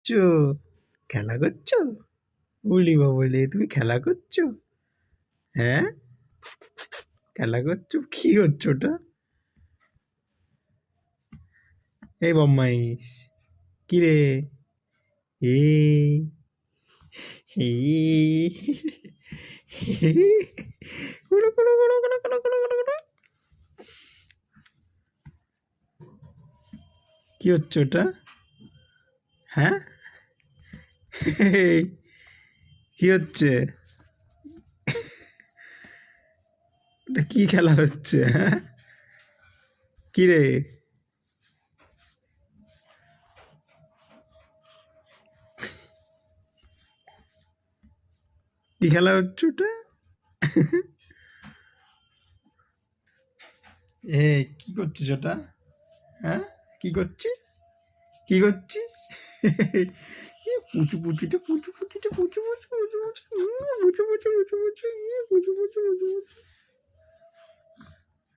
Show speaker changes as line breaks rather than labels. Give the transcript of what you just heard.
করছো? খেলা করছো? বলি বাবলে, তুমি খেলা করছো? হ্যাঁ, খেলা করছো? কি হচ্ছে ওটা? এই বম্মাইশ, কি রে? এই এই কুড়ু কুড়ু কুড়ু কুড়ু কুড়ু কুড়ু কুড়ু কুড়ু। কি হচ্ছে ওটা? হ্যাঁ, এই, কি হচ্ছে? ওটা কি খেলা হচ্ছে? হ্যাঁ, কি রে? কি খেলা হচ্ছে ওটা? এ, কি করছিস ওটা? হ্যাঁ, কি করছিস? কি করছিস? পুচু পুচুটা পুচু পুচুটা পুচু পুচু পুচু পুচু পুচু পুচু পুচু পুচু পুচু পুচু পুচু পুচু।